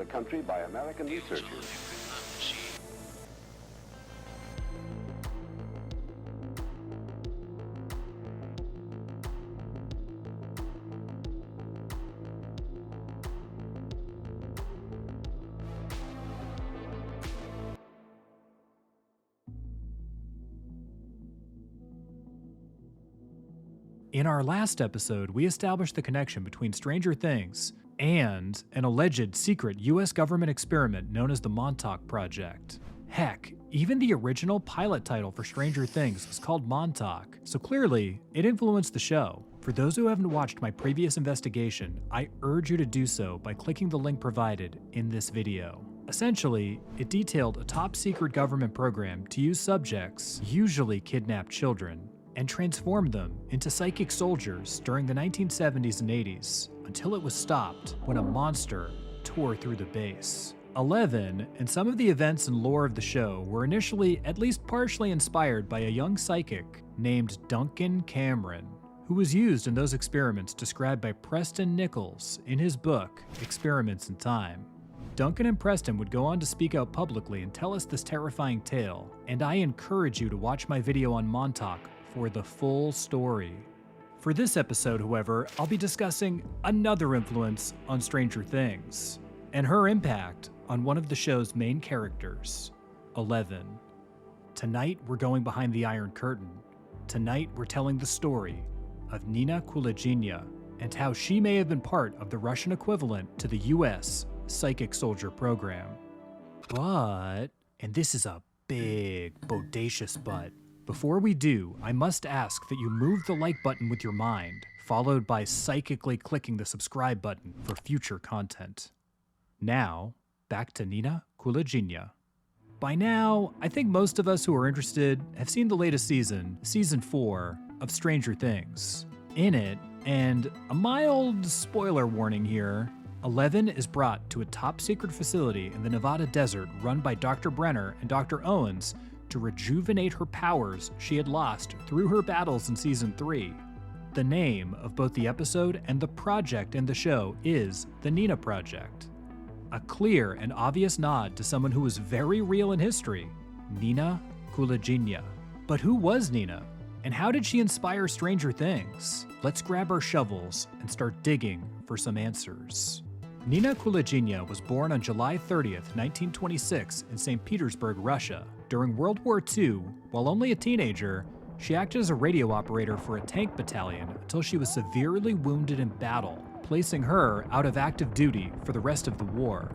country by American researchers. In our last episode, we established the connection between Stranger Things and an alleged secret US government experiment known as the Montauk Project. Heck, even the original pilot title for Stranger Things is called Montauk, so clearly, it influenced the show. For those who haven't watched my previous investigation, I urge you to do so by clicking the link provided in this video. Essentially, it detailed a top-secret government program to use subjects, usually kidnapped children, and transformed them into psychic soldiers during the 1970s and 80s, until it was stopped when a monster tore through the base. 11 and some of the events and lore of the show were initially at least partially inspired by a young psychic named Duncan Cameron, who was used in those experiments described by Preston Nichols in his book, Experiments in Time. Duncan and Preston would go on to speak out publicly and tell us this terrifying tale, and I encourage you to watch my video on Montauk for the full story. For this episode, however, I'll be discussing another influence on Stranger Things, and her impact on one of the show's main characters, 11. Tonight, we're going behind the Iron Curtain. Tonight, we're telling the story of Nina Kulagina and how she may have been part of the Russian equivalent to the US Psychic Soldier program. But, and this is a big, bodacious but, before we do, I must ask that you move the like button with your mind, followed by psychically clicking the subscribe button for future content. Now, back to Nina Kulagina. By now, I think most of us who are interested have seen the latest season, Season 4, of Stranger Things. In it, and a mild spoiler warning here, 11 is brought to a top-secret facility in the Nevada desert run by Dr. Brenner and Dr. Owens to rejuvenate her powers she had lost through her battles in Season 3. The name of both the episode and the project in the show is the Nina Project. A clear and obvious nod to someone who was very real in history, Nina Kulagina. But who was Nina? And how did she inspire Stranger Things? Let's grab our shovels and start digging for some answers. Nina Kulagina was born on July 30th, 1926 in St. Petersburg, Russia. During World War II, while only a teenager, she acted as a radio operator for a tank battalion until she was severely wounded in battle, placing her out of active duty for the rest of the war.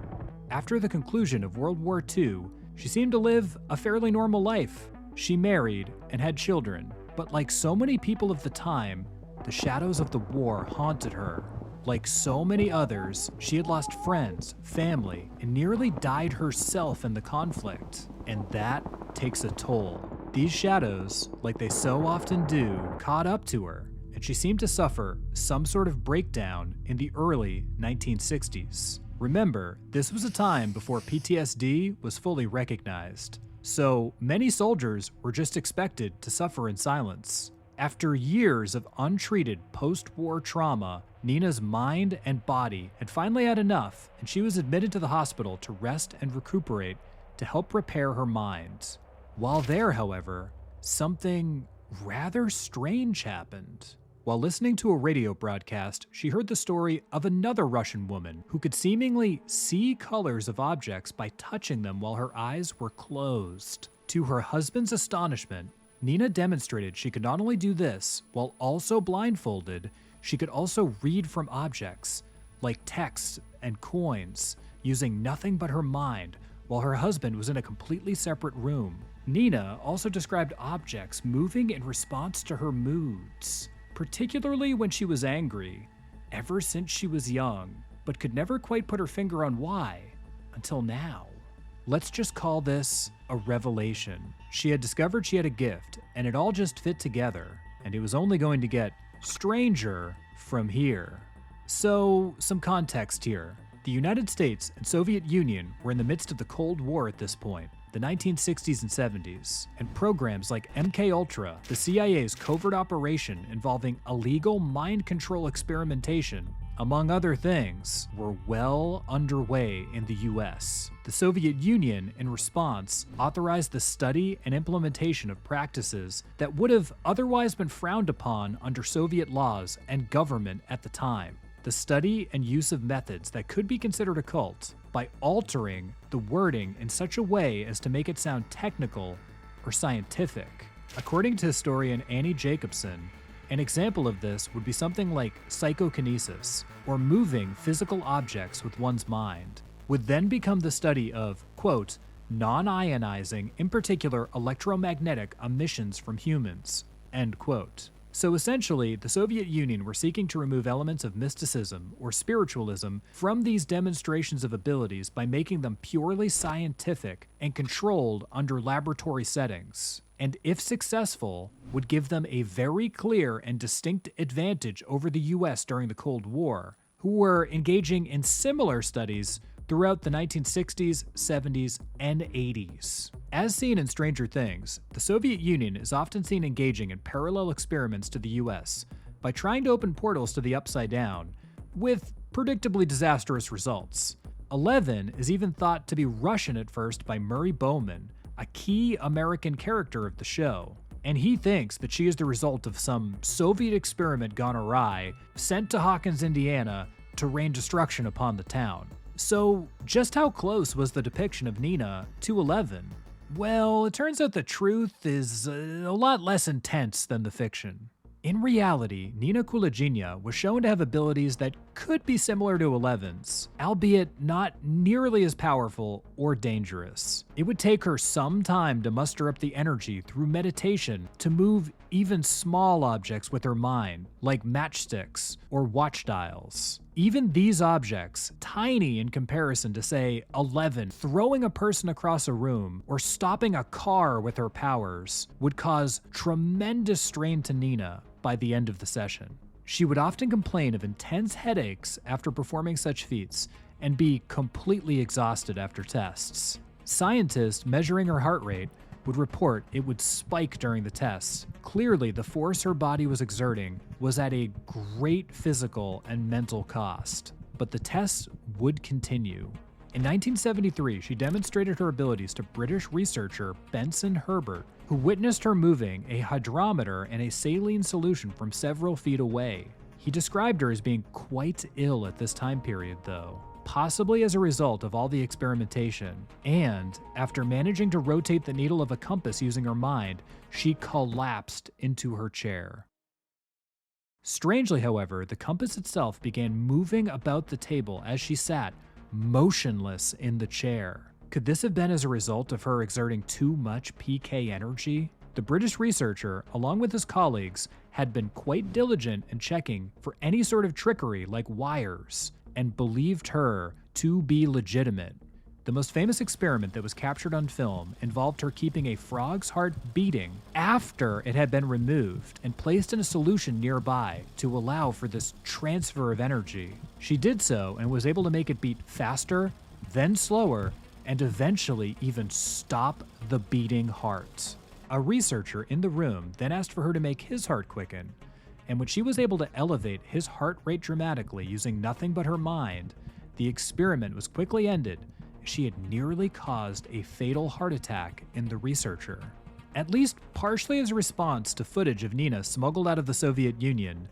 After the conclusion of World War II, she seemed to live a fairly normal life. She married and had children, but like so many people of the time, the shadows of the war haunted her. Like so many others, she had lost friends, family, and nearly died herself in the conflict. And that takes a toll. These shadows, like they so often do, caught up to her, and she seemed to suffer some sort of breakdown in the early 1960s. Remember, this was a time before PTSD was fully recognized, so many soldiers were just expected to suffer in silence. After years of untreated post-war trauma, Nina's mind and body had finally had enough, and she was admitted to the hospital to rest and recuperate to help repair her mind. While there, however, something rather strange happened. While listening to a radio broadcast, she heard the story of another Russian woman who could seemingly see colors of objects by touching them while her eyes were closed. To her husband's astonishment, Nina demonstrated she could not only do this, while also blindfolded, she could also read from objects, like text and coins, using nothing but her mind, while her husband was in a completely separate room. Nina also described objects moving in response to her moods, particularly when she was angry, ever since she was young, but could never quite put her finger on why, until now. Let's just call this a revelation. She had discovered she had a gift, and it all just fit together, and it was only going to get stranger from here. So, some context here. The United States and Soviet Union were in the midst of the Cold War at this point, the 1960s and 70s, and programs like MKUltra, the CIA's covert operation involving illegal mind control experimentation, among other things, were well underway in the US. The Soviet Union, in response, authorized the study and implementation of practices that would have otherwise been frowned upon under Soviet laws and government at the time. The study and use of methods that could be considered occult by altering the wording in such a way as to make it sound technical or scientific. According to historian Annie Jacobson, an example of this would be something like psychokinesis, or moving physical objects with one's mind, would then become the study of, quote, non-ionizing, in particular electromagnetic emissions from humans, end quote. So essentially, the Soviet Union were seeking to remove elements of mysticism or spiritualism from these demonstrations of abilities by making them purely scientific and controlled under laboratory settings, and if successful, would give them a very clear and distinct advantage over the US during the Cold War, who were engaging in similar studies throughout the 1960s, 70s, and 80s. As seen in Stranger Things, the Soviet Union is often seen engaging in parallel experiments to the US by trying to open portals to the Upside Down, with predictably disastrous results. 11 is even thought to be Russian at first by Murray Bowman, a key American character of the show, and he thinks that she is the result of some Soviet experiment gone awry, sent to Hawkins, Indiana, to rain destruction upon the town. So, just how close was the depiction of Nina to 11? Well, it turns out the truth is a lot less intense than the fiction. In reality, Nina Kulagina was shown to have abilities that could be similar to 11's, albeit not nearly as powerful or dangerous. It would take her some time to muster up the energy through meditation to move even small objects with her mind, like matchsticks or watch dials. Even these objects, tiny in comparison to, say, 11 throwing a person across a room or stopping a car with her powers, would cause tremendous strain to Nina by the end of the session. She would often complain of intense headaches after performing such feats and be completely exhausted after tests. Scientists measuring her heart rate would report it would spike during the tests. Clearly, the force her body was exerting was at a great physical and mental cost, but the tests would continue. In 1973, she demonstrated her abilities to British researcher Benson Herbert, who witnessed her moving a hydrometer in a saline solution from several feet away. He described her as being quite ill at this time period, though, possibly as a result of all the experimentation, and after managing to rotate the needle of a compass using her mind, she collapsed into her chair. Strangely, however, the compass itself began moving about the table as she sat, motionless in the chair. Could this have been as a result of her exerting too much PK energy? The British researcher, along with his colleagues, had been quite diligent in checking for any sort of trickery like wires, and believed her to be legitimate. The most famous experiment that was captured on film involved her keeping a frog's heart beating after it had been removed and placed in a solution nearby to allow for this transfer of energy. She did so and was able to make it beat faster, then slower, and eventually even stop the beating heart. A researcher in the room then asked for her to make his heart quicken, and when she was able to elevate his heart rate dramatically using nothing but her mind, the experiment was quickly ended. She had nearly caused a fatal heart attack in the researcher. At least partially as a response to footage of Nina smuggled out of the Soviet Union,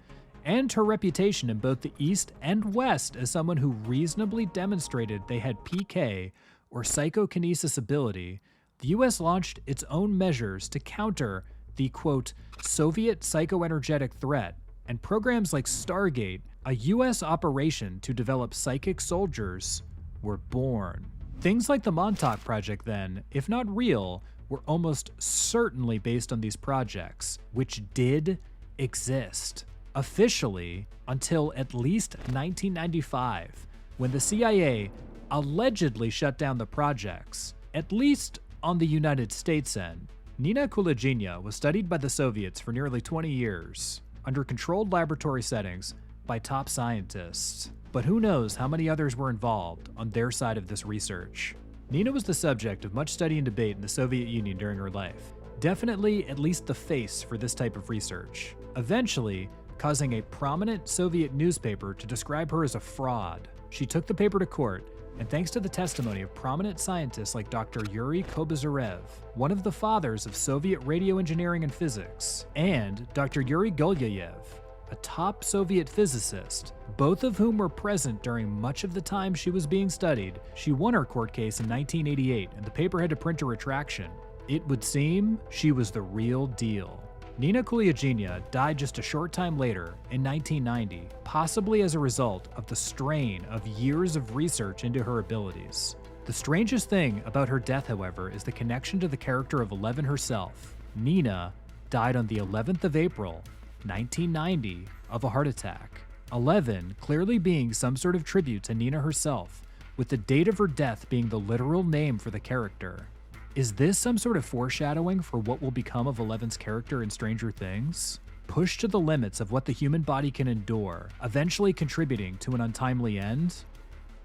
and her reputation in both the East and West as someone who reasonably demonstrated they had PK or psychokinesis ability, the US launched its own measures to counter the, quote, Soviet psychoenergetic threat, and programs like Stargate, a US operation to develop psychic soldiers, were born. Things like the Montauk Project then, if not real, were almost certainly based on these projects, which did exist, officially until at least 1995, when the CIA allegedly shut down the projects, at least on the United States end. Nina Kulagina was studied by the Soviets for nearly 20 years, under controlled laboratory settings by top scientists. But who knows how many others were involved on their side of this research. Nina was the subject of much study and debate in the Soviet Union during her life. Definitely at least the face for this type of research. Eventually, causing a prominent Soviet newspaper to describe her as a fraud. She took the paper to court, and thanks to the testimony of prominent scientists like Dr. Yuri Kobyzarev, one of the fathers of Soviet radio engineering and physics, and Dr. Yuri Gulyayev, a top Soviet physicist, both of whom were present during much of the time she was being studied, she won her court case in 1988, and the paper had to print a retraction. It would seem she was the real deal. Nina Kulyagina died just a short time later, in 1990, possibly as a result of the strain of years of research into her abilities. The strangest thing about her death, however, is the connection to the character of Eleven herself. Nina died on the 11th of April, 1990, of a heart attack. 11 clearly being some sort of tribute to Nina herself, with the date of her death being the literal name for the character. Is this some sort of foreshadowing for what will become of Eleven's character in Stranger Things? Pushed to the limits of what the human body can endure, eventually contributing to an untimely end?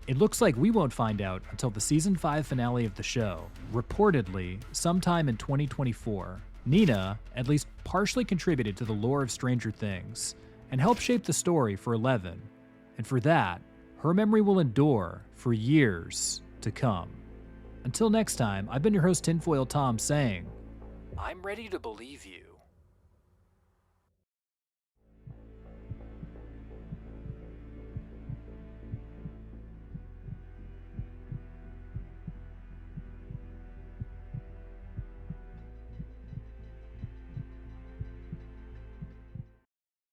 It looks like we won't find out until the season 5 finale of the show, reportedly sometime in 2024. Nina at least partially contributed to the lore of Stranger Things, and helped shape the story for Eleven, and for that, her memory will endure for years to come. Until next time, I've been your host Tinfoil Tom saying, I'm ready to believe you.